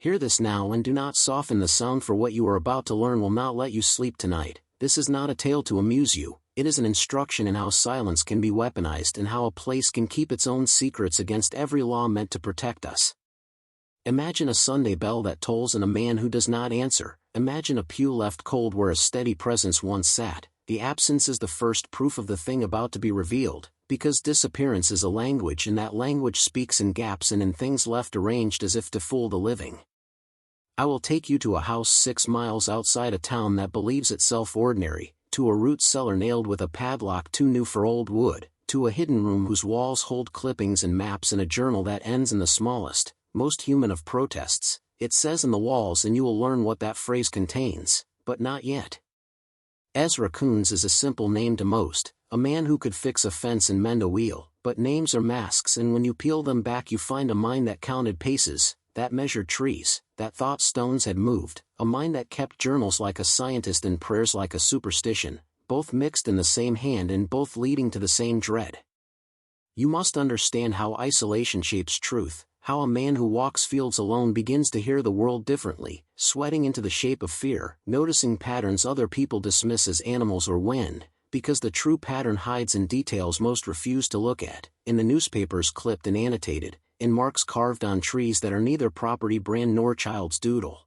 Hear this now and do not soften the sound, for what you are about to learn will not let you sleep tonight. This is not a tale to amuse you, it is an instruction in how silence can be weaponized and how a place can keep its own secrets against every law meant to protect us. Imagine a Sunday bell that tolls and a man who does not answer. Imagine a pew left cold where a steady presence once sat. The absence is the first proof of the thing about to be revealed, because disappearance is a language, and that language speaks in gaps and in things left arranged as if to fool the living. I will take you to a house 6 miles outside a town that believes itself ordinary, to a root cellar nailed with a padlock too new for old wood, to a hidden room whose walls hold clippings and maps and a journal that ends in the smallest, most human of protests. It says in the walls, and you will learn what that phrase contains, but not yet. Ezra Coones is a simple name to most, a man who could fix a fence and mend a wheel, but names are masks, and when you peel them back you find a mind that counted paces, that measured trees, that thought stones had moved, a mind that kept journals like a scientist and prayers like a superstition, both mixed in the same hand and both leading to the same dread. You must understand how isolation shapes truth, how a man who walks fields alone begins to hear the world differently, sweating into the shape of fear, noticing patterns other people dismiss as animals or wind, because the true pattern hides in details most refuse to look at, in the newspapers clipped and annotated, in marks carved on trees that are neither property brand nor child's doodle.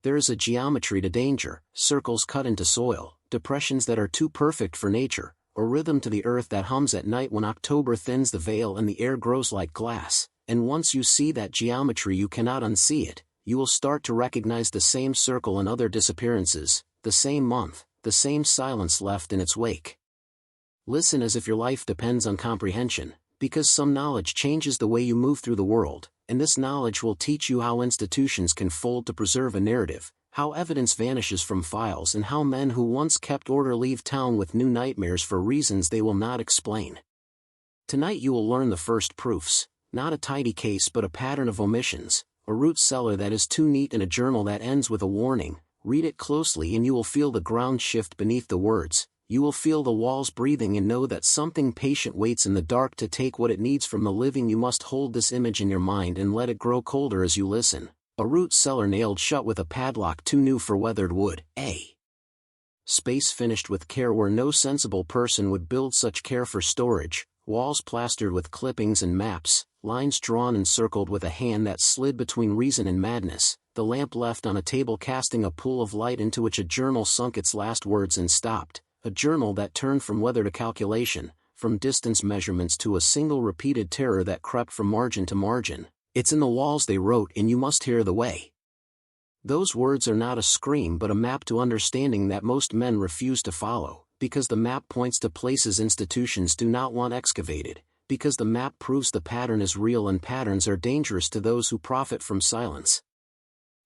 There is a geometry to danger, circles cut into soil, depressions that are too perfect for nature, a rhythm to the earth that hums at night when October thins the veil and the air grows like glass, and once you see that geometry you cannot unsee it. You will start to recognize the same circle in other disappearances, the same month, the same silence left in its wake. Listen as if your life depends on comprehension, because some knowledge changes the way you move through the world, and this knowledge will teach you how institutions can fold to preserve a narrative, how evidence vanishes from files, and how men who once kept order leave town with new nightmares for reasons they will not explain. Tonight you will learn the first proofs, not a tidy case but a pattern of omissions, a root cellar that is too neat and a journal that ends with a warning. Read it closely and you will feel the ground shift beneath the words. You will feel the walls breathing and know that something patient waits in the dark to take what it needs from the living. You must hold this image in your mind and let it grow colder as you listen. A root cellar nailed shut with a padlock too new for weathered wood. A space finished with care where no sensible person would build such care for storage. Walls plastered with clippings and maps, lines drawn and circled with a hand that slid between reason and madness. The lamp left on a table casting a pool of light into which a journal sunk its last words and stopped. A journal that turned from weather to calculation, from distance measurements to a single repeated terror that crept from margin to margin. It's in the walls they wrote, and you must hear the way. Those words are not a scream but a map to understanding that most men refuse to follow, because the map points to places institutions do not want excavated, because the map proves the pattern is real and patterns are dangerous to those who profit from silence.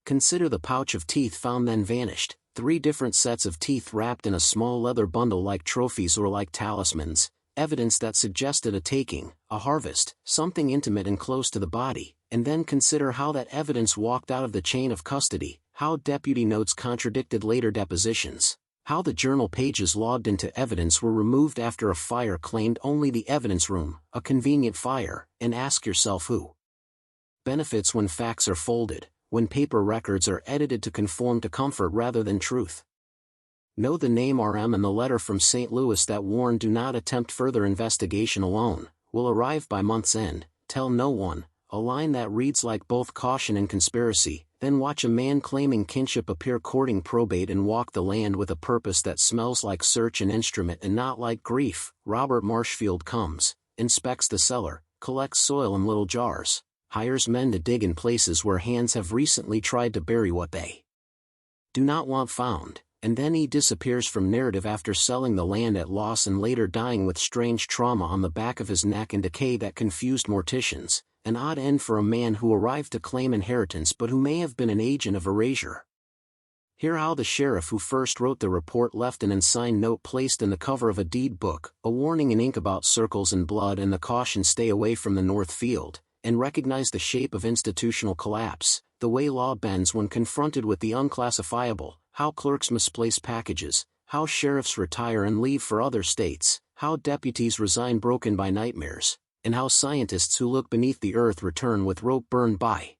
Consider the pouch of teeth found then vanished. 3 different sets of teeth wrapped in a small leather bundle like trophies or like talismans, evidence that suggested a taking, a harvest, something intimate and close to the body, and then consider how that evidence walked out of the chain of custody, how deputy notes contradicted later depositions, how the journal pages logged into evidence were removed after a fire claimed only the evidence room, a convenient fire, and ask yourself who benefits when facts are folded, when paper records are edited to conform to comfort rather than truth. Know the name RM and the letter from St. Louis that warned do not attempt further investigation alone, will arrive by month's end, tell no one, a line that reads like both caution and conspiracy, then watch a man claiming kinship appear courting probate and walk the land with a purpose that smells like search and instrument and not like grief. Robert Marshfield comes, inspects the cellar, collects soil in little jars, hires men to dig in places where hands have recently tried to bury what they do not want found, and then he disappears from narrative after selling the land at loss and later dying with strange trauma on the back of his neck and decay that confused morticians, an odd end for a man who arrived to claim inheritance but who may have been an agent of erasure. Hear how the sheriff who first wrote the report left an unsigned note placed in the cover of a deed book, a warning in ink about circles and blood and the caution stay away from the north field, and recognize the shape of institutional collapse, the way law bends when confronted with the unclassifiable, how clerks misplace packages, how sheriffs retire and leave for other states, how deputies resign broken by nightmares, and how scientists who look beneath the earth return with rope burned by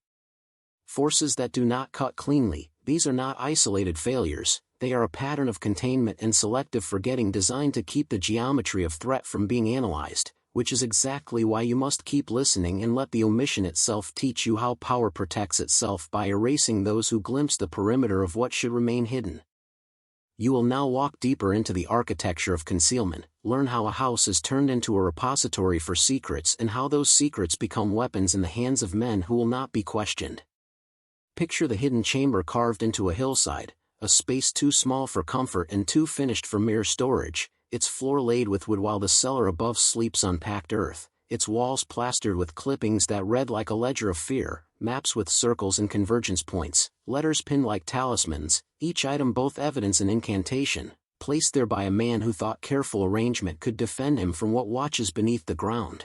Forces that do not cut cleanly. These are not isolated failures, they are a pattern of containment and selective forgetting designed to keep the geometry of threat from being analyzed, which is exactly why you must keep listening and let the omission itself teach you how power protects itself by erasing those who glimpse the perimeter of what should remain hidden. You will now walk deeper into the architecture of concealment, learn how a house is turned into a repository for secrets and how those secrets become weapons in the hands of men who will not be questioned. Picture the hidden chamber carved into a hillside, a space too small for comfort and too finished for mere storage, its floor laid with wood while the cellar above sleeps on packed earth, its walls plastered with clippings that read like a ledger of fear, maps with circles and convergence points, letters pinned like talismans, each item both evidence and incantation, placed there by a man who thought careful arrangement could defend him from what watches beneath the ground.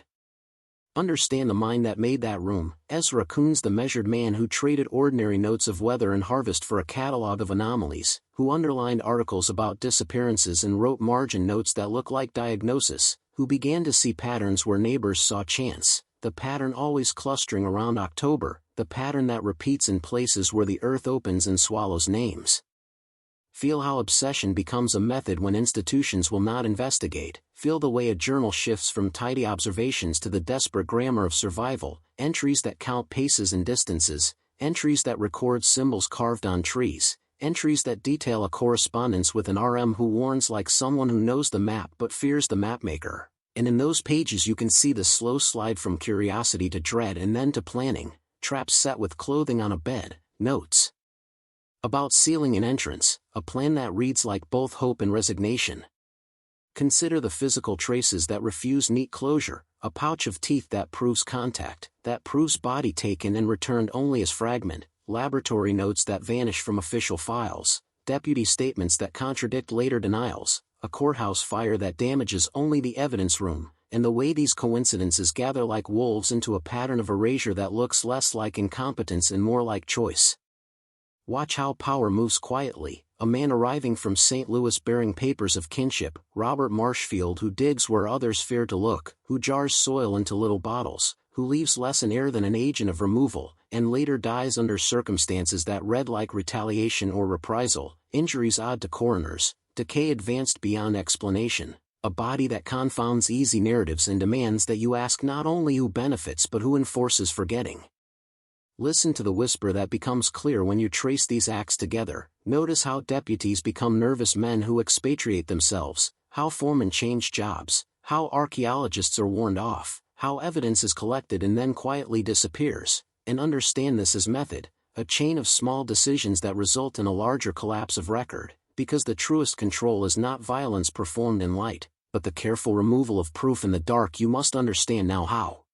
Understand the mind that made that room. Ezra Coones, the measured man who traded ordinary notes of weather and harvest for a catalog of anomalies, who underlined articles about disappearances and wrote margin notes that look like diagnosis, who began to see patterns where neighbors saw chance, the pattern always clustering around October, the pattern that repeats in places where the earth opens and swallows names. Feel how obsession becomes a method when institutions will not investigate. Feel the way a journal shifts from tidy observations to the desperate grammar of survival, entries that count paces and distances, entries that record symbols carved on trees, entries that detail a correspondence with an RM who warns like someone who knows the map but fears the mapmaker. And in those pages you can see the slow slide from curiosity to dread and then to planning, traps set with clothing on a bed, notes about ceiling and entrance, a plan that reads like both hope and resignation. Consider the physical traces that refuse neat closure, a pouch of teeth that proves contact, that proves body taken and returned only as fragment, laboratory notes that vanish from official files, deputy statements that contradict later denials, a courthouse fire that damages only the evidence room, and the way these coincidences gather like wolves into a pattern of erasure that looks less like incompetence and more like choice. Watch how power moves quietly. A man arriving from St. Louis bearing papers of kinship, Robert Marshfield, who digs where others fear to look, who jars soil into little bottles, who leaves less in air than an agent of removal, and later dies under circumstances that read like retaliation or reprisal, injuries odd to coroners, decay advanced beyond explanation, a body that confounds easy narratives and demands that you ask not only who benefits but who enforces forgetting. Listen to the whisper that becomes clear when you trace these acts together. Notice how deputies become nervous men who expatriate themselves, how foremen change jobs, how archaeologists are warned off, how evidence is collected and then quietly disappears, and understand this as method, a chain of small decisions that result in a larger collapse of record, because the truest control is not violence performed in light, but the careful removal of proof in the dark. You must understand now how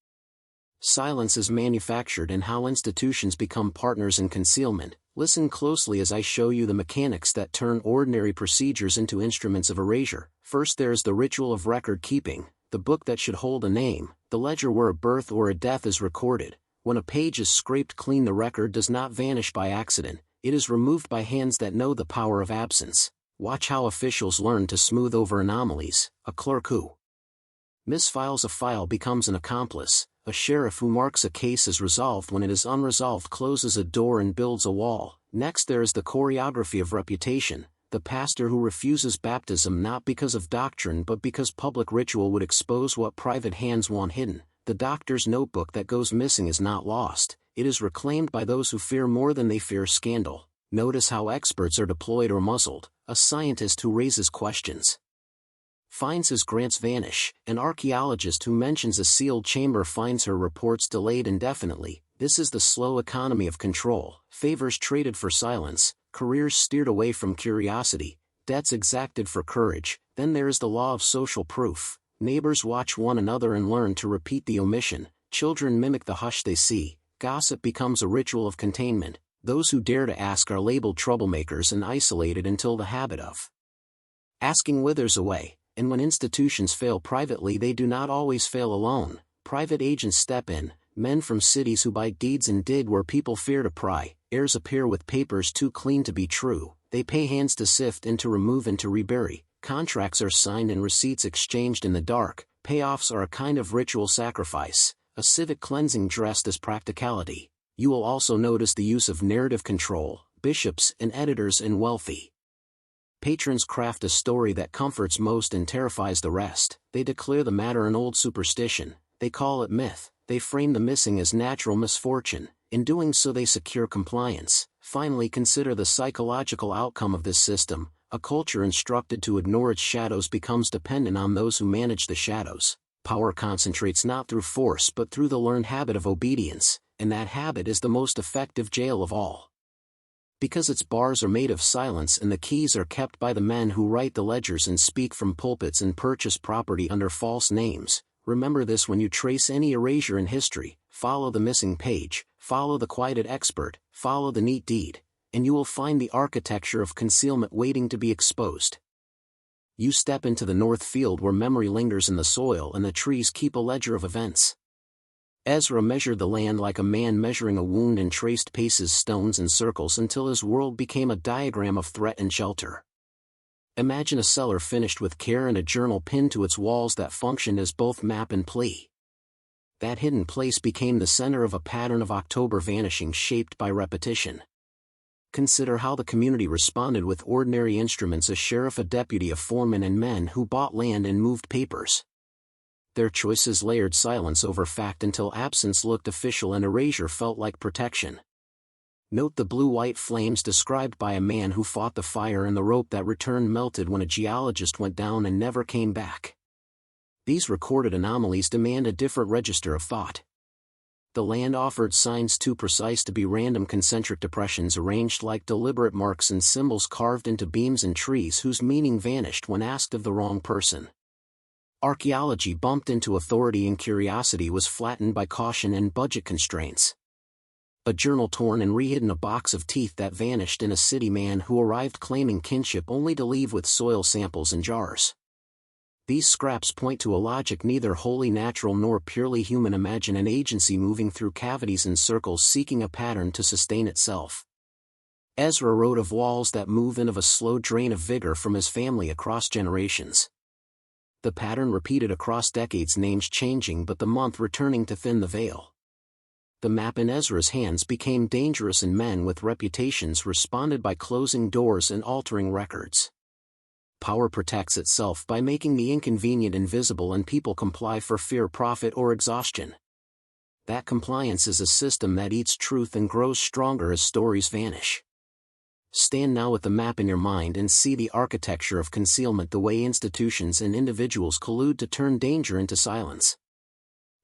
silence is manufactured and how institutions become partners in concealment. Listen closely as I show you the mechanics that turn ordinary procedures into instruments of erasure. First there is the ritual of record keeping, the book that should hold a name, the ledger where a birth or a death is recorded. When a page is scraped clean, the record does not vanish by accident, it is removed by hands that know the power of absence. Watch how officials learn to smooth over anomalies. A clerk who misfiles a file becomes an accomplice. A sheriff who marks a case as resolved when it is unresolved closes a door and builds a wall. Next there is the choreography of reputation, the pastor who refuses baptism not because of doctrine but because public ritual would expose what private hands want hidden. The doctor's notebook that goes missing is not lost, it is reclaimed by those who fear more than they fear scandal. Notice how experts are deployed or muzzled, a scientist who raises questions finds his grants vanish, an archaeologist who mentions a sealed chamber finds her reports delayed indefinitely. This is the slow economy of control, favors traded for silence, careers steered away from curiosity, debts exacted for courage. Then there is the law of social proof. Neighbors watch one another and learn to repeat the omission, children mimic the hush they see, gossip becomes a ritual of containment, those who dare to ask are labeled troublemakers and isolated until the habit of asking withers away. And when institutions fail privately, they do not always fail alone. Private agents step in, men from cities who buy deeds and dig where people fear to pry, heirs appear with papers too clean to be true, they pay hands to sift and to remove and to rebury, contracts are signed and receipts exchanged in the dark, payoffs are a kind of ritual sacrifice, a civic cleansing dressed as practicality. You will also notice the use of narrative control. Bishops and editors and wealthy patrons craft a story that comforts most and terrifies the rest. They declare the matter an old superstition, they call it myth, they frame the missing as natural misfortune. In doing so they secure compliance. Finally, consider the psychological outcome of this system. A culture instructed to ignore its shadows becomes dependent on those who manage the shadows. Power concentrates not through force but through the learned habit of obedience, and that habit is the most effective jail of all. Because its bars are made of silence and the keys are kept by the men who write the ledgers and speak from pulpits and purchase property under false names. Remember this when you trace any erasure in history. Follow the missing page, follow the quieted expert, follow the neat deed, and you will find the architecture of concealment waiting to be exposed. You step into the north field where memory lingers in the soil and the trees keep a ledger of events. Ezra measured the land like a man measuring a wound and traced paces, stones and circles until his world became a diagram of threat and shelter. Imagine a cellar finished with care and a journal pinned to its walls that functioned as both map and plea. That hidden place became the center of a pattern of October vanishing shaped by repetition. Consider how the community responded with ordinary instruments: a sheriff, a deputy, a foreman, and men who bought land and moved papers. Their choices layered silence over fact until absence looked official and erasure felt like protection. Note the blue-white flames described by a man who fought the fire and the rope that returned melted when a geologist went down and never came back. These recorded anomalies demand a different register of thought. The land offered signs too precise to be random concentric depressions arranged like deliberate marks and symbols carved into beams and trees whose meaning vanished when asked of the wrong person. Archaeology bumped into authority and curiosity was flattened by caution and budget constraints. A journal torn and rehidden, a box of teeth that vanished, in a city man who arrived claiming kinship only to leave with soil samples and jars. These scraps point to a logic neither wholly natural nor purely human. Imagine an agency moving through cavities and circles seeking a pattern to sustain itself. Ezra wrote of walls that move and of a slow drain of vigor from his family across generations. The pattern repeated across decades, names changing but the month returning to thin the veil. The map in Ezra's hands became dangerous and men with reputations responded by closing doors and altering records. Power protects itself by making the inconvenient invisible and people comply for fear, profit, or exhaustion. That compliance is a system that eats truth and grows stronger as stories vanish. Stand now with the map in your mind and see the architecture of concealment, the way institutions and individuals collude to turn danger into silence.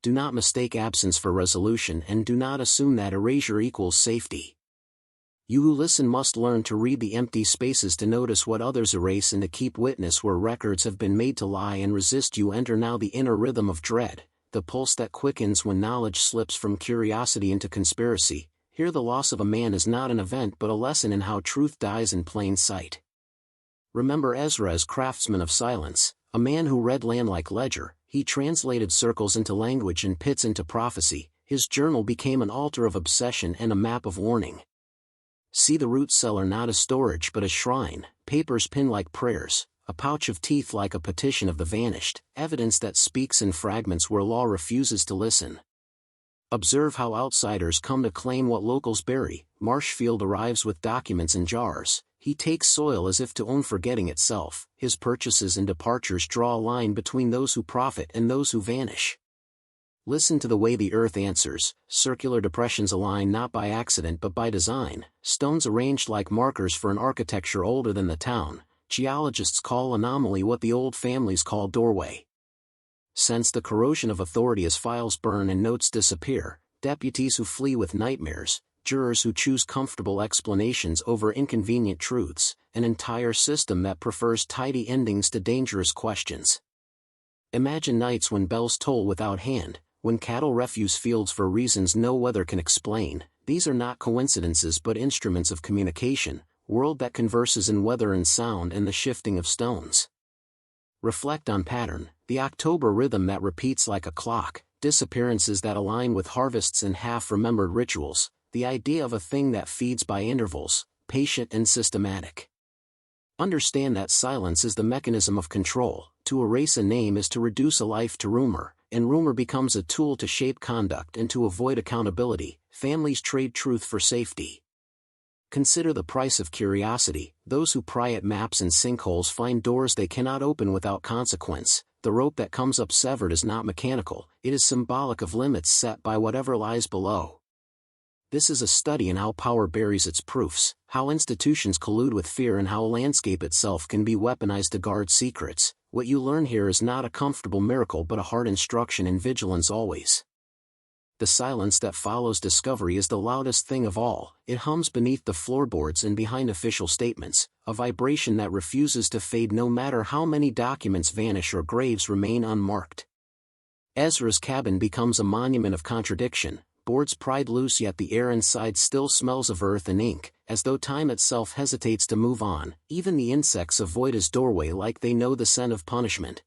Do not mistake absence for resolution and do not assume that erasure equals safety. You who listen must learn to read the empty spaces, to notice what others erase and to keep witness where records have been made to lie and resist. You enter now the inner rhythm of dread, the pulse that quickens when knowledge slips from curiosity into conspiracy. Here the loss of a man is not an event but a lesson in how truth dies in plain sight. Remember Ezra as craftsman of silence, a man who read land like ledger. He translated circles into language and pits into prophecy. His journal became an altar of obsession and a map of warning. See the root cellar not as storage but as shrine, papers pinned like prayers, a pouch of teeth like a petition of the vanished, evidence that speaks in fragments where law refuses to listen. Observe how outsiders come to claim what locals bury. Marshfield arrives with documents in jars. He takes soil as if to own forgetting itself. His purchases and departures draw a line between those who profit and those who vanish. Listen to the way the earth answers. Circular depressions align not by accident but by design. Stones arranged like markers for an architecture older than the town. Geologists call anomaly what the old families call doorway. Sense the corrosion of authority as files burn and notes disappear. Deputies who flee with nightmares. Jurors who choose comfortable explanations over inconvenient truths. An entire system that prefers tidy endings to dangerous questions. Imagine nights when bells toll without hand, when cattle refuse fields for reasons no weather can explain. These are not coincidences but instruments of communication, world that converses in weather and sound and the shifting of stones. Reflect on pattern, the October rhythm that repeats like a clock, disappearances that align with harvests and half-remembered rituals, the idea of a thing that feeds by intervals, patient and systematic. Understand that silence is the mechanism of control. To erase a name is to reduce a life to rumor, and rumor becomes a tool to shape conduct and to avoid accountability. Families trade truth for safety. Consider the price of curiosity. Those who pry at maps and sinkholes find doors they cannot open without consequence. The rope that comes up severed is not mechanical, it is symbolic of limits set by whatever lies below. This is a study in how power buries its proofs, how institutions collude with fear, and how a landscape itself can be weaponized to guard secrets. What you learn here is not a comfortable miracle but a hard instruction in vigilance always. The silence that follows discovery is the loudest thing of all. It hums beneath the floorboards and behind official statements, a vibration that refuses to fade no matter how many documents vanish or graves remain unmarked. Ezra's cabin becomes a monument of contradiction, boards pried loose yet the air inside still smells of earth and ink, as though time itself hesitates to move on. Even the insects avoid his doorway like they know the scent of punishment.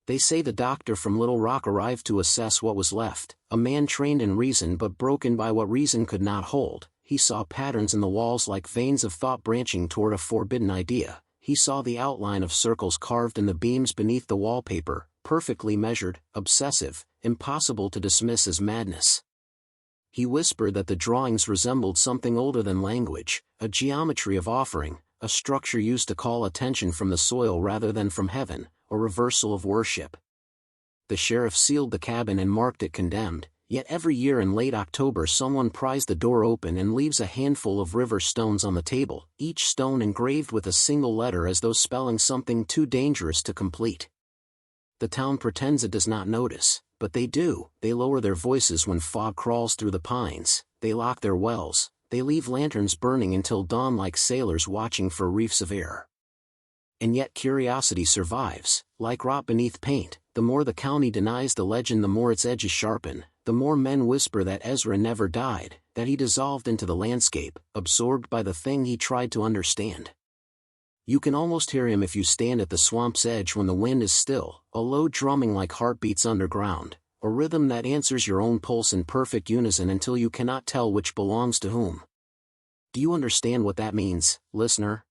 They say the doctor from Little Rock arrived to assess what was left, a man trained in reason but broken by what reason could not hold. He saw patterns in the walls like veins of thought branching toward a forbidden idea. He saw the outline of circles carved in the beams beneath the wallpaper, perfectly measured, obsessive, impossible to dismiss as madness. He whispered that the drawings resembled something older than language, a geometry of offering, a structure used to call attention from the soil rather than from heaven, a reversal of worship. The sheriff sealed the cabin and marked it condemned, yet every year in late October someone pries the door open and leaves a handful of river stones on the table, each stone engraved with a single letter as though spelling something too dangerous to complete. The town pretends it does not notice, but they do. They lower their voices when fog crawls through the pines, they lock their wells, they leave lanterns burning until dawn like sailors watching for reefs of air. And yet curiosity survives, like rot beneath paint. The more the county denies the legend, the more its edges sharpen, the more men whisper that Ezra never died, that he dissolved into the landscape, absorbed by the thing he tried to understand. You can almost hear him if you stand at the swamp's edge when the wind is still, a low drumming like heartbeats underground, a rhythm that answers your own pulse in perfect unison until you cannot tell which belongs to whom. Do you understand what that means, listener?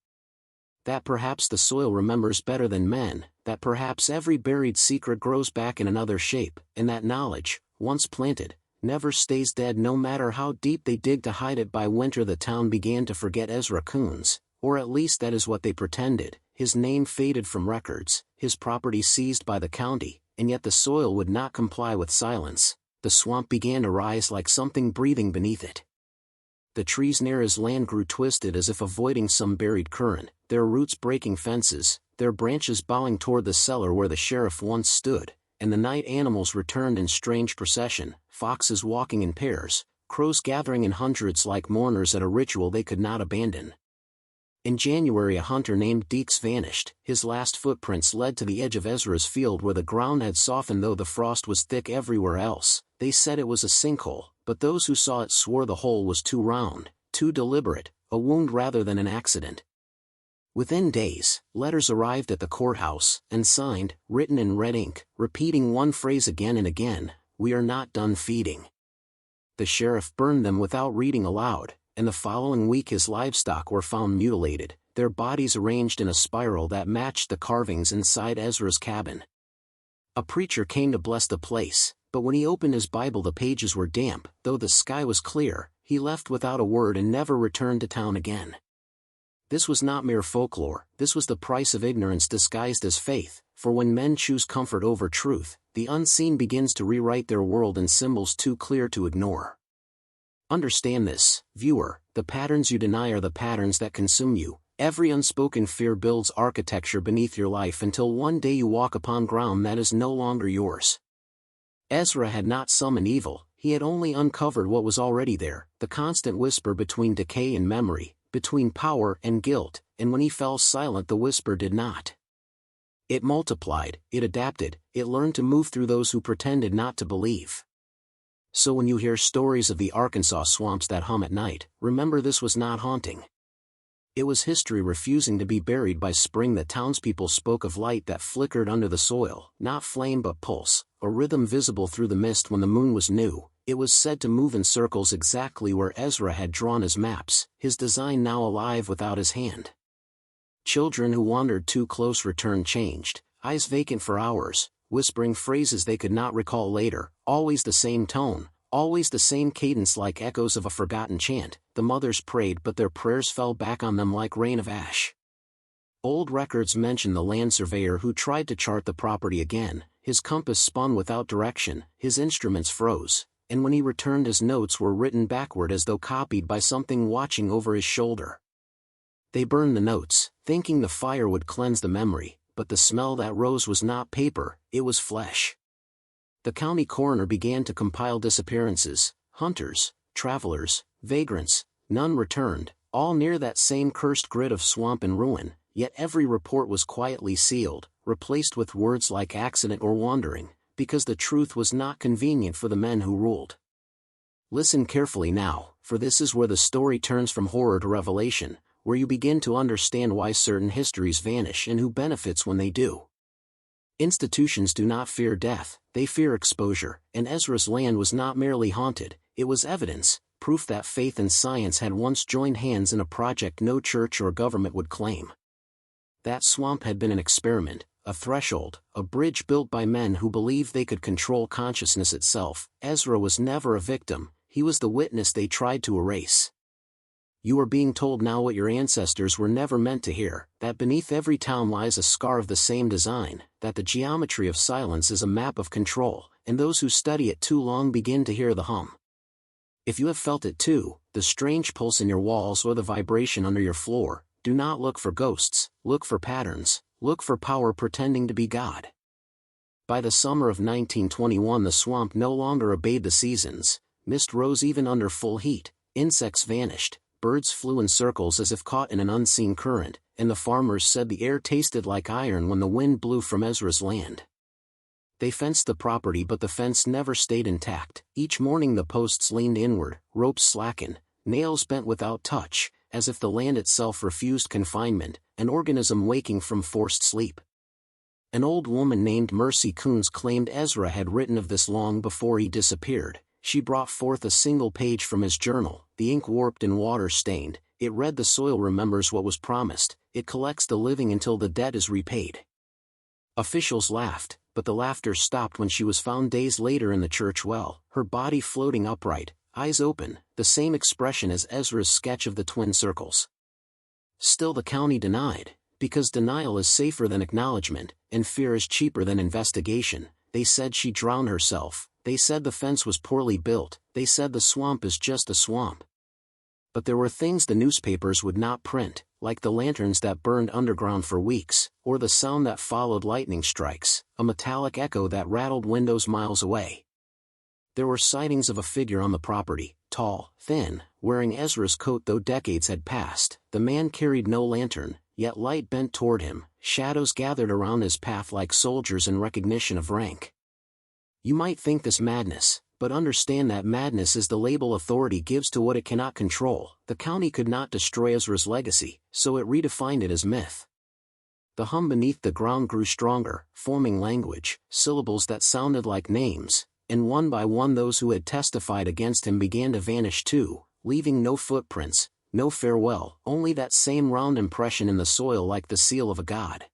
That perhaps the soil remembers better than men, that perhaps every buried secret grows back in another shape, and that knowledge, once planted, never stays dead no matter how deep they dig to hide it. By winter the town began to forget Ezra Coones, or at least that is what they pretended. His name faded from records, his property seized by the county, and yet the soil would not comply with silence. The swamp began to rise like something breathing beneath it. The trees near his land grew twisted as if avoiding some buried current, their roots breaking fences, their branches bowing toward the cellar where the sheriff once stood, and the night animals returned in strange procession, foxes walking in pairs, crows gathering in hundreds like mourners at a ritual they could not abandon. In January a hunter named Deeks vanished. His last footprints led to the edge of Ezra's field where the ground had softened though the frost was thick everywhere else. They said it was a sinkhole, but those who saw it swore the hole was too round, too deliberate, a wound rather than an accident. Within days, letters arrived at the courthouse, and signed, written in red ink, repeating one phrase again and again: "We are not done feeding." The sheriff burned them without reading aloud, and the following week his livestock were found mutilated, their bodies arranged in a spiral that matched the carvings inside Ezra's cabin. A preacher came to bless the place, but when he opened his Bible the pages were damp. Though the sky was clear, he left without a word and never returned to town again. This was not mere folklore, this was the price of ignorance disguised as faith, for when men choose comfort over truth, the unseen begins to rewrite their world in symbols too clear to ignore. Understand this, viewer, the patterns you deny are the patterns that consume you. Every unspoken fear builds architecture beneath your life until one day you walk upon ground that is no longer yours. Ezra had not summoned evil, he had only uncovered what was already there, the constant whisper between decay and memory, between power and guilt, and when he fell silent the whisper did not. It multiplied, it adapted, it learned to move through those who pretended not to believe. So when you hear stories of the Arkansas swamps that hum at night, remember this was not haunting. It was history refusing to be buried by spring. The townspeople spoke of light that flickered under the soil, not flame but pulse, a rhythm visible through the mist when the moon was new. It was said to move in circles exactly where Ezra had drawn his maps, his design now alive without his hand. Children who wandered too close returned changed, eyes vacant for hours, whispering phrases they could not recall later, always the same tone, always the same cadence like echoes of a forgotten chant. The mothers prayed but their prayers fell back on them like rain of ash. Old records mention the land surveyor who tried to chart the property again. His compass spun without direction, his instruments froze, and when he returned his notes were written backward as though copied by something watching over his shoulder. They burned the notes, thinking the fire would cleanse the memory, but the smell that rose was not paper, it was flesh. The county coroner began to compile disappearances, hunters, travelers, vagrants, none returned, all near that same cursed grid of swamp and ruin, yet every report was quietly sealed, replaced with words like accident or wandering, because the truth was not convenient for the men who ruled. Listen carefully now, for this is where the story turns from horror to revelation, where you begin to understand why certain histories vanish and who benefits when they do. Institutions do not fear death, they fear exposure, and Ezra's land was not merely haunted, it was evidence, proof that faith and science had once joined hands in a project no church or government would claim. That swamp had been an experiment, a threshold, a bridge built by men who believed they could control consciousness itself. Ezra was never a victim, he was the witness they tried to erase. You are being told now what your ancestors were never meant to hear, that beneath every town lies a scar of the same design, that the geometry of silence is a map of control, and those who study it too long begin to hear the hum. If you have felt it too, the strange pulse in your walls or the vibration under your floor, do not look for ghosts, look for patterns, look for power pretending to be God. By the summer of 1921 the swamp no longer obeyed the seasons, mist rose even under full heat, insects vanished, birds flew in circles as if caught in an unseen current, and the farmers said the air tasted like iron when the wind blew from Ezra's land. They fenced the property but the fence never stayed intact. Each morning the posts leaned inward, ropes slackened, nails bent without touch, as if the land itself refused confinement, an organism waking from forced sleep. An old woman named Ezra Coones claimed Ezra had written of this long before he disappeared. She brought forth a single page from his journal, the ink warped and water-stained. It read, "The soil remembers what was promised, it collects the living until the debt is repaid." Officials laughed, but the laughter stopped when she was found days later in the church well, her body floating upright, eyes open, the same expression as Ezra's sketch of the twin circles. Still the county denied, because denial is safer than acknowledgement, and fear is cheaper than investigation. They said she drowned herself, they said the fence was poorly built, they said the swamp is just a swamp. But there were things the newspapers would not print, like the lanterns that burned underground for weeks, or the sound that followed lightning strikes, a metallic echo that rattled windows miles away. There were sightings of a figure on the property, tall, thin, wearing Ezra's coat though decades had passed. The man carried no lantern, yet light bent toward him, shadows gathered around his path like soldiers in recognition of rank. You might think this madness, but understand that madness is the label authority gives to what it cannot control. The county could not destroy Ezra's legacy, so it redefined it as myth. The hum beneath the ground grew stronger, forming language, syllables that sounded like names, and one by one those who had testified against him began to vanish too, leaving no footprints, no farewell, only that same round impression in the soil like the seal of a god.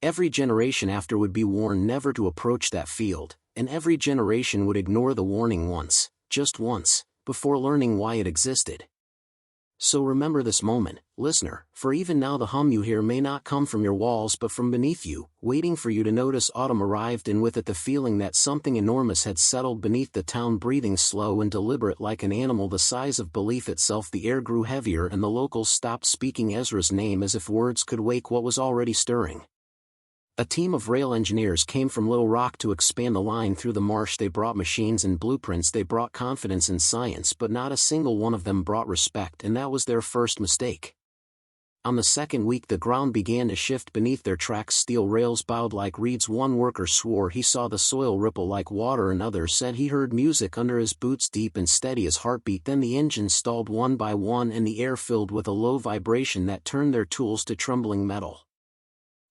Every generation after would be warned never to approach that field, and every generation would ignore the warning once, just once, before learning why it existed. So remember this moment, listener, for even now the hum you hear may not come from your walls but from beneath you, waiting for you to notice. Autumn arrived, and with it the feeling that something enormous had settled beneath the town, breathing slow and deliberate like an animal the size of belief itself. The air grew heavier and the locals stopped speaking Ezra's name as if words could wake what was already stirring. A team of rail engineers came from Little Rock to expand the line through the marsh. They brought machines and blueprints, they brought confidence in science, but not a single one of them brought respect, and that was their first mistake. On the second week the ground began to shift beneath their tracks. Steel rails bowed like reeds. One worker swore he saw the soil ripple like water. Another said he heard music under his boots, deep and steady as heartbeat. Then the engines stalled one by one and the air filled with a low vibration that turned their tools to trembling metal.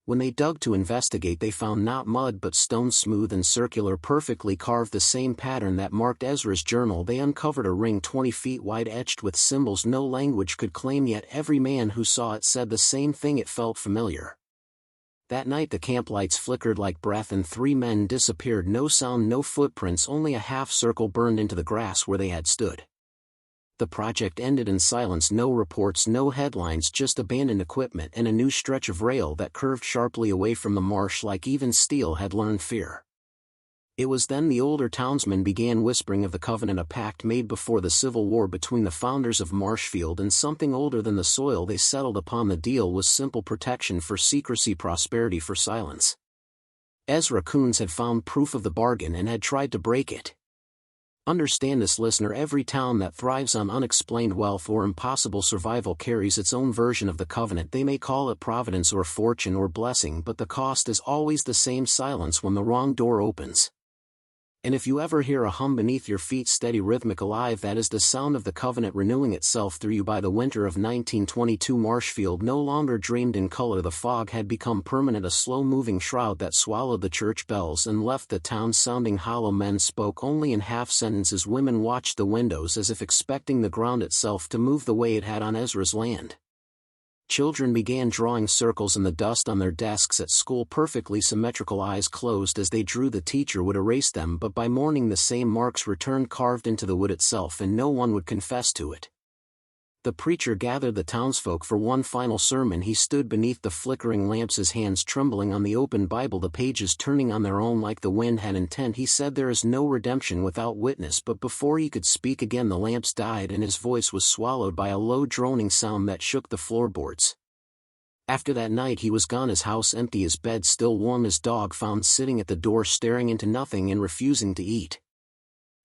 When they dug to investigate they found not mud but stone, smooth and circular, perfectly carved, the same pattern that marked Ezra's journal. They uncovered a ring 20 feet wide etched with symbols no language could claim, yet every man who saw it said the same thing: it felt familiar. That night the camp lights flickered like breath and 3 men disappeared. No sound, no footprints, only a half-circle burned into the grass where they had stood. The project ended in silence, no reports, no headlines, just abandoned equipment and a new stretch of rail that curved sharply away from the marsh like even steel had learned fear. It was then the older townsmen began whispering of the covenant, a pact made before the Civil War between the founders of Marshfield and something older than the soil they settled upon. The deal was simple: protection for secrecy, prosperity for silence. Ezra Coones had found proof of the bargain and had tried to break it. Understand this, listener. Every town that thrives on unexplained wealth or impossible survival carries its own version of the covenant. They may call it providence or fortune or blessing, but the cost is always the same: silence when the wrong door opens. And if you ever hear a hum beneath your feet, steady, rhythmic, alive, that is the sound of the covenant renewing itself through you. By the winter of 1922, Marshfield no longer dreamed in color. The fog had become permanent, a slow-moving shroud that swallowed the church bells and left the town sounding hollow. Men spoke only in half-sentences. Women watched the windows as if expecting the ground itself to move the way it had on Ezra's land. Children began drawing circles in the dust on their desks at school, perfectly symmetrical. Eyes closed as they drew. The teacher would erase them, but by morning the same marks returned, carved into the wood itself, and no one would confess to it. The preacher gathered the townsfolk for one final sermon. He stood beneath the flickering lamps, his hands trembling on the open Bible, the pages turning on their own like the wind had intent. He said, "There is no redemption without witness." But before he could speak again, the lamps died and his voice was swallowed by a low droning sound that shook the floorboards. After that night he was gone, his house empty, his bed still warm, his dog found sitting at the door staring into nothing and refusing to eat.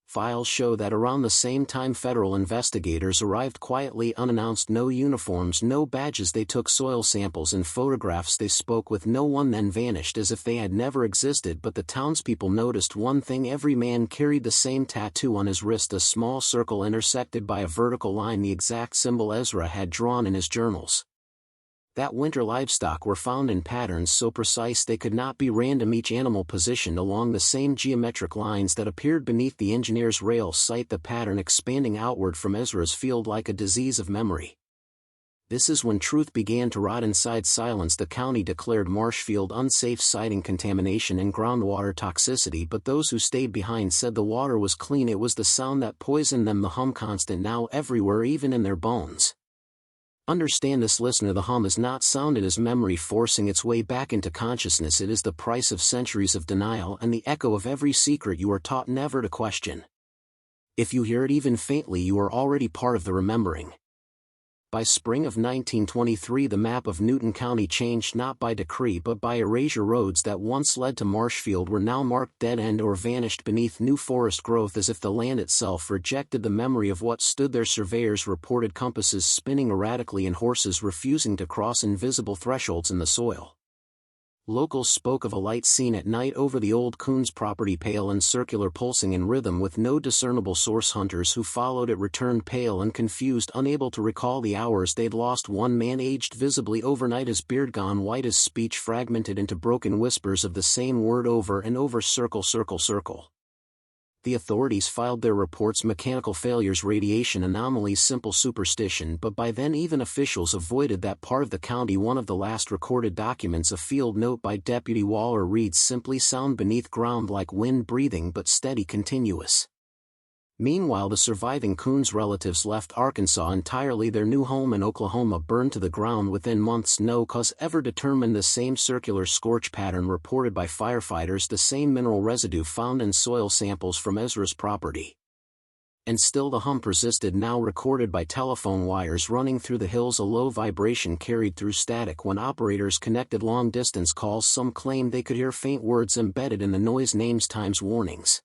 Files show that around the same time federal investigators arrived quietly, unannounced. No uniforms, no badges. They took soil samples and photographs. They spoke with no one, then vanished as if they had never existed. But the townspeople noticed one thing: every man carried the same tattoo on his wrist, a small circle intersected by a vertical line, the exact symbol Ezra had drawn in his journals. That winter livestock were found in patterns so precise they could not be random, each animal positioned along the same geometric lines that appeared beneath the engineer's rail sight, the pattern expanding outward from Ezra's field like a disease of memory. This is when truth began to rot inside silence. The county declared Marshfield unsafe, citing contamination and groundwater toxicity, but those who stayed behind said the water was clean. It was the sound that poisoned them, the hum, constant now everywhere, even in their bones. Understand this, listener. The hum is not sound, it is memory forcing its way back into consciousness. It is the price of centuries of denial and the echo of every secret you are taught never to question. If you hear it even faintly, you are already part of the remembering. By spring of 1923 the map of Newton County changed, not by decree but by erasure. Roads that once led to Marshfield were now marked dead-end or vanished beneath new forest growth, as if the land itself rejected the memory of what stood there. Surveyors reported compasses spinning erratically and horses refusing to cross invisible thresholds in the soil. Locals spoke of a light seen at night over the old Coones property, pale and circular, pulsing in rhythm with no discernible source. Hunters who followed it returned pale and confused, unable to recall the hours they'd lost. One man aged visibly overnight, his beard gone white, his speech fragmented into broken whispers of the same word over and over: circle, circle, circle. The authorities filed their reports: mechanical failures, radiation anomalies, simple superstition. But by then even officials avoided that part of the county. One of the last recorded documents, a field note by Deputy Waller, reads simply: sound beneath ground like wind breathing, but steady, continuous. Meanwhile the surviving Coones relatives left Arkansas entirely. Their new home in Oklahoma burned to the ground within months. No cause ever determined. The same circular scorch pattern reported by firefighters, the same mineral residue found in soil samples from Ezra's property. And still the hum persisted, now recorded by telephone wires running through the hills, a low vibration carried through static when operators connected long-distance calls. Some claimed they could hear faint words embedded in the noise, names, times, warnings.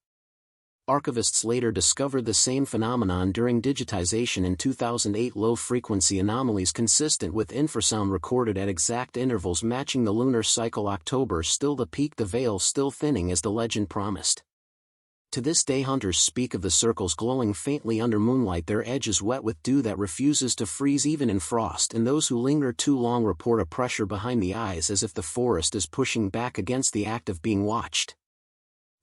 Archivists later discovered the same phenomenon during digitization in 2008. Low-frequency anomalies consistent with infrasound recorded at exact intervals matching the lunar cycle. October, still the peak, the veil still thinning as the legend promised. To this day hunters speak of the circles glowing faintly under moonlight, their edges wet with dew that refuses to freeze even in frost, and those who linger too long report a pressure behind the eyes as if the forest is pushing back against the act of being watched.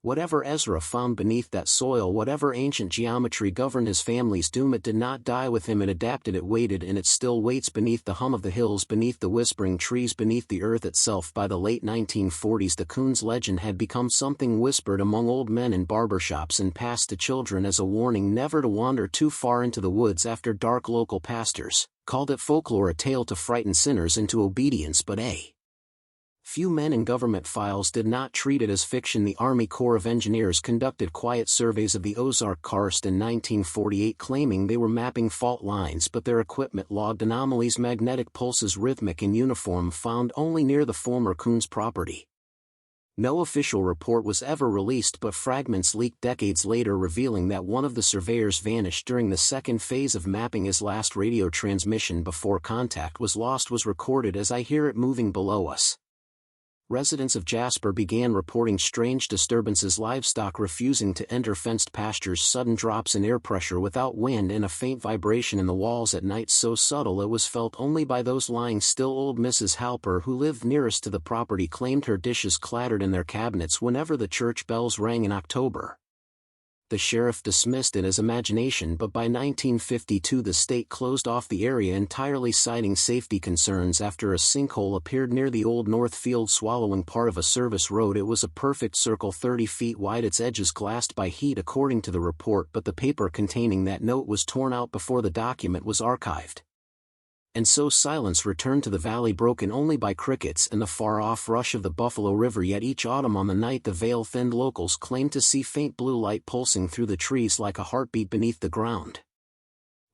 Whatever Ezra found beneath that soil, whatever ancient geometry governed his family's doom, it did not die with him. It adapted, it waited, and it still waits beneath the hum of the hills, beneath the whispering trees, beneath the earth itself. By the late 1940s, the Coones legend had become something whispered among old men in barbershops and passed to children as a warning never to wander too far into the woods after dark. Local pastors called it folklore, a tale to frighten sinners into obedience, but few men in government files did not treat it as fiction. The Army Corps of Engineers conducted quiet surveys of the Ozark Karst in 1948, claiming they were mapping fault lines, but their equipment logged anomalies, magnetic pulses, rhythmic and uniform, found only near the former Coones property. No official report was ever released, but fragments leaked decades later revealing that one of the surveyors vanished during the second phase of mapping. His last radio transmission before contact was lost was recorded as "I hear it moving below us." Residents of Jasper began reporting strange disturbances, livestock refusing to enter fenced pastures, sudden drops in air pressure without wind, and a faint vibration in the walls at night so subtle it was felt only by those lying still. Old Mrs. Halper, who lived nearest to the property, claimed her dishes clattered in their cabinets whenever the church bells rang in October. The sheriff dismissed it as imagination, but by 1952 the state closed off the area entirely, citing safety concerns after a sinkhole appeared near the old north field, swallowing part of a service road. It was a perfect circle 30 feet wide, its edges glassed by heat according to the report, but the paper containing that note was torn out before the document was archived. And so silence returned to the valley, broken only by crickets and the far-off rush of the Buffalo River. Yet each autumn, on the night the veil thinned, locals claimed to see faint blue light pulsing through the trees like a heartbeat beneath the ground.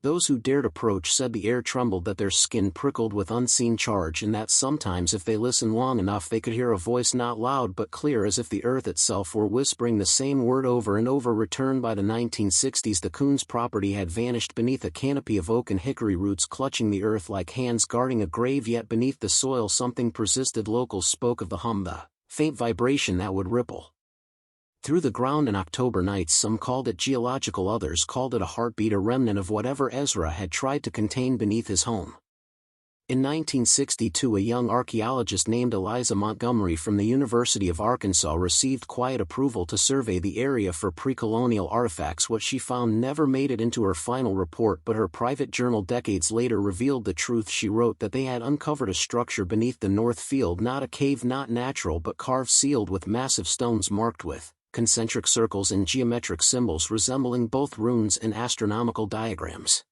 Those who dared approach said the air trembled, that their skin prickled with unseen charge, and that sometimes if they listened long enough they could hear a voice, not loud but clear, as if the earth itself were whispering the same word over and over. Returned by the 1960s, the Coones property had vanished beneath a canopy of oak and hickory roots clutching the earth like hands guarding a grave. Yet beneath the soil something persisted. Locals spoke of the hum, the faint vibration that would ripple through the ground in October nights. Some called it geological, others called it a heartbeat, a remnant of whatever Ezra had tried to contain beneath his home. In 1962, a young archaeologist named Eliza Montgomery from the University of Arkansas received quiet approval to survey the area for pre-colonial artifacts. What she found never made it into her final report, but her private journal decades later revealed the truth. She wrote that they had uncovered a structure beneath the north field, not a cave, not natural, but carved, sealed with massive stones marked with concentric circles and geometric symbols resembling both runes and astronomical diagrams.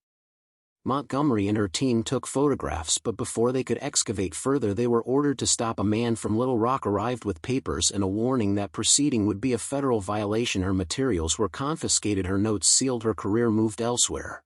Montgomery and her team took photographs, but before they could excavate further they were ordered to stop. A man from Little Rock arrived with papers and a warning that proceeding would be a federal violation. Her materials were confiscated, her notes sealed, her career moved elsewhere.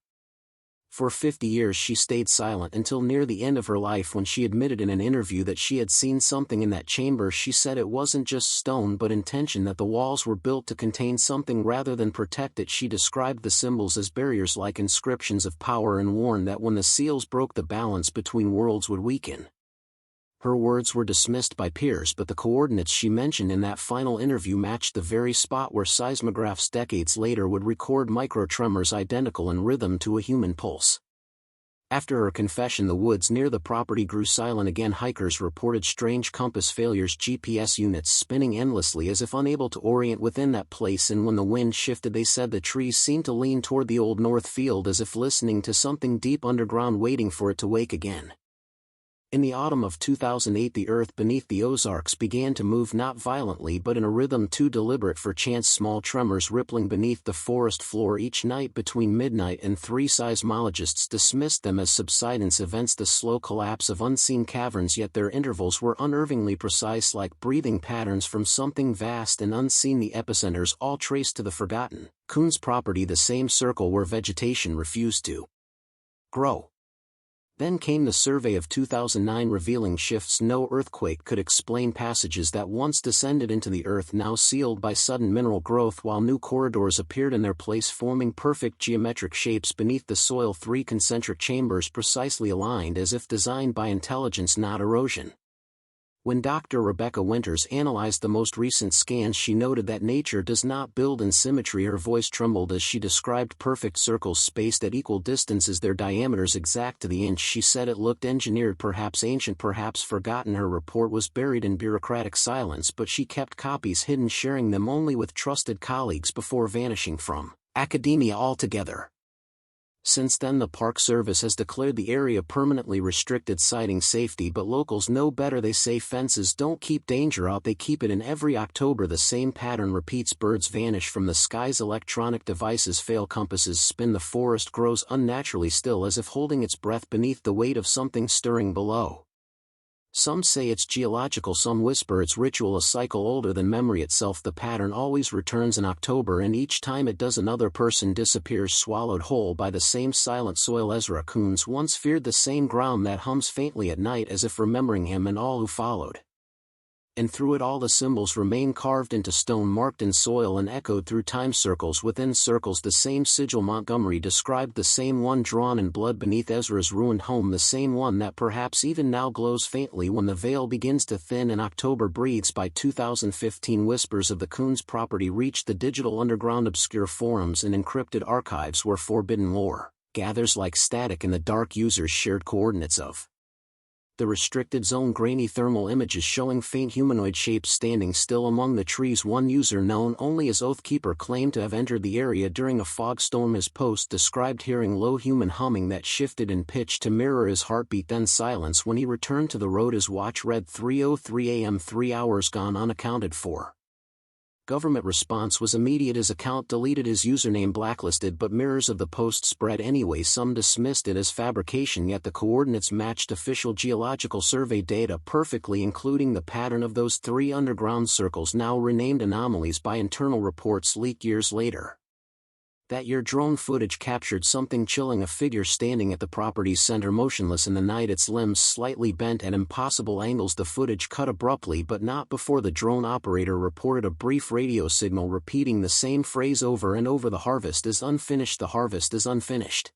For 50 years she stayed silent, until near the end of her life, when she admitted in an interview that she had seen something in that chamber. She said it wasn't just stone but intention, that the walls were built to contain something rather than protect it. She described the symbols as barriers, like inscriptions of power, and warned that when the seals broke, the balance between worlds would weaken. Her words were dismissed by peers, but the coordinates she mentioned in that final interview matched the very spot where seismographs decades later would record microtremors identical in rhythm to a human pulse. After her confession, the woods near the property grew silent again. Hikers reported strange compass failures, GPS units spinning endlessly as if unable to orient within that place, and when the wind shifted they said the trees seemed to lean toward the old north field as if listening to something deep underground, waiting for it to wake again. In the autumn of 2008, the earth beneath the Ozarks began to move, not violently but in a rhythm too deliberate for chance, small tremors rippling beneath the forest floor each night between midnight and 3. Seismologists dismissed them as subsidence events, the slow collapse of unseen caverns, yet their intervals were unnervingly precise, like breathing patterns from something vast and unseen. The epicenters all traced to the forgotten Coones property, the same circle where vegetation refused to grow. Then came the survey of 2009, revealing shifts no earthquake could explain, passages that once descended into the earth now sealed by sudden mineral growth, while new corridors appeared in their place, forming perfect geometric shapes beneath the soil, 3 concentric chambers precisely aligned as if designed by intelligence, not erosion. When Dr. Rebecca Winters analyzed the most recent scans, she noted that nature does not build in symmetry. Her voice trembled as she described perfect circles spaced at equal distances, their diameters exact to the inch. She said it looked engineered, perhaps ancient, perhaps forgotten. Her report was buried in bureaucratic silence, but she kept copies hidden, sharing them only with trusted colleagues before vanishing from academia altogether. Since then, the Park Service has declared the area permanently restricted, citing safety, but locals know better. They say fences don't keep danger out, they keep it in. Every October the same pattern repeats. Birds vanish from the skies, electronic devices fail, compasses spin, the forest grows unnaturally still as if holding its breath beneath the weight of something stirring below. Some say it's geological, some whisper it's ritual, a cycle older than memory itself. The pattern always returns in October, and each time it does another person disappears, swallowed whole by the same silent soil. Ezra Coones once feared the same ground that hums faintly at night, as if remembering him and all who followed. And through it all the symbols remain, carved into stone, marked in soil and echoed through time. Circles within circles, the same sigil. Montgomery described the same one drawn in blood beneath Ezra's ruined home, the same one that perhaps even now glows faintly when the veil begins to thin and October breathes. By 2015, whispers of the Coones property reached the digital underground, obscure forums and encrypted archives where forbidden lore gathers like static in the dark. Users shared coordinates of the restricted zone, grainy thermal images showing faint humanoid shapes standing still among the trees. One user, known only as Oathkeeper, claimed to have entered the area during a fog storm. His post described hearing low human humming that shifted in pitch to mirror his heartbeat, then silence when he returned to the road. His watch read 3:03 a.m., 3 hours gone unaccounted for. Government response was immediate. His account deleted, his username blacklisted, but mirrors of the post spread anyway. Some dismissed it as fabrication, yet the coordinates matched official geological survey data perfectly, including the pattern of those 3 underground circles, now renamed anomalies by internal reports leaked years later. That year, drone footage captured something chilling, a figure standing at the property's center, motionless in the night, its limbs slightly bent at impossible angles. The footage cut abruptly, but not before the drone operator reported a brief radio signal repeating the same phrase over and over: the harvest is unfinished, the harvest is unfinished.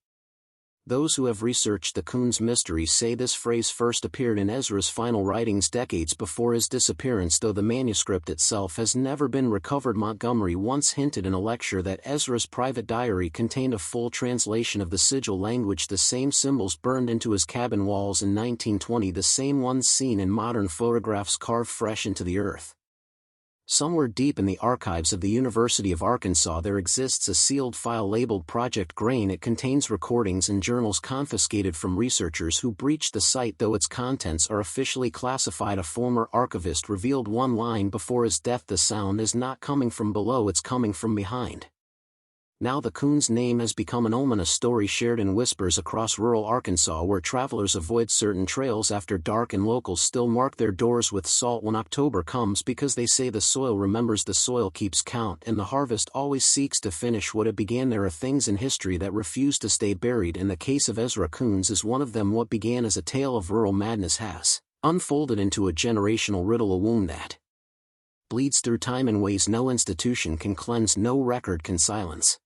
Those who have researched the Coones mystery say this phrase first appeared in Ezra's final writings decades before his disappearance, though the manuscript itself has never been recovered. Montgomery once hinted in a lecture that Ezra's private diary contained a full translation of the sigil language, the same symbols burned into his cabin walls in 1920, the same ones seen in modern photographs carved fresh into the earth. Somewhere deep in the archives of the University of Arkansas there exists a sealed file labeled Project Grain. It contains recordings and journals confiscated from researchers who breached the site, though its contents are officially classified. A former archivist revealed one line before his death: the sound is not coming from below, it's coming from behind. Now the Coones name has become an omen, a story shared in whispers across rural Arkansas, where travelers avoid certain trails after dark and locals still mark their doors with salt when October comes, because they say the soil remembers, the soil keeps count, and the harvest always seeks to finish what it began. There are things in history that refuse to stay buried, and the case of Ezra Coones is one of them. What began as a tale of rural madness has unfolded into a generational riddle, a wound that bleeds through time in ways no institution can cleanse, no record can silence.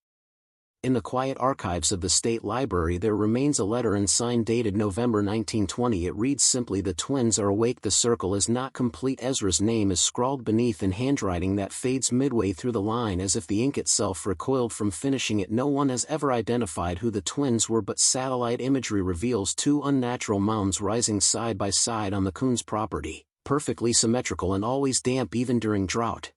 In the quiet archives of the State Library there remains a letter unsigned dated November 1920. It reads simply: the twins are awake, the circle is not complete. Ezra's name is scrawled beneath in handwriting that fades midway through the line, as if the ink itself recoiled from finishing it. No one has ever identified who the twins were, but satellite imagery reveals 2 unnatural mounds rising side by side on the Coones property, perfectly symmetrical and always damp even during drought.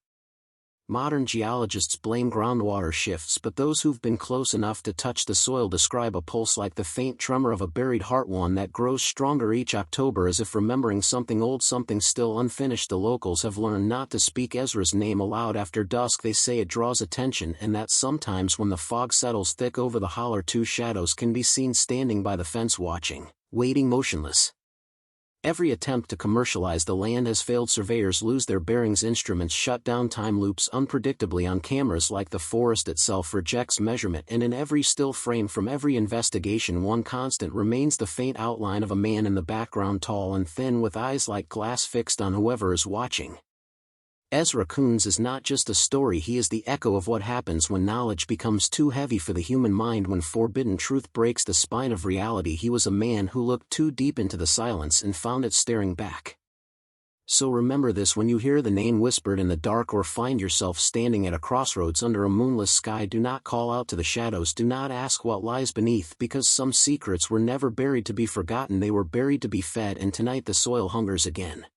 Modern geologists blame groundwater shifts, but those who've been close enough to touch the soil describe a pulse like the faint tremor of a buried heart, one that grows stronger each October, as if remembering something old, something still unfinished. The locals have learned not to speak Ezra's name aloud after dusk. They say it draws attention, and that sometimes when the fog settles thick over the holler 2 shadows can be seen standing by the fence, watching, waiting motionless. Every attempt to commercialize the land has failed. Surveyors lose their bearings, instruments shut down, time loops unpredictably on cameras like the forest itself rejects measurement, and in every still frame from every investigation one constant remains: the faint outline of a man in the background, tall and thin, with eyes like glass fixed on whoever is watching. Ezra Coones is not just a story, he is the echo of what happens when knowledge becomes too heavy for the human mind, when forbidden truth breaks the spine of reality. He was a man who looked too deep into the silence and found it staring back. So remember this when you hear the name whispered in the dark or find yourself standing at a crossroads under a moonless sky. Do not call out to the shadows. Do not ask what lies beneath, because some secrets were never buried to be forgotten, they were buried to be fed, and tonight the soil hungers again.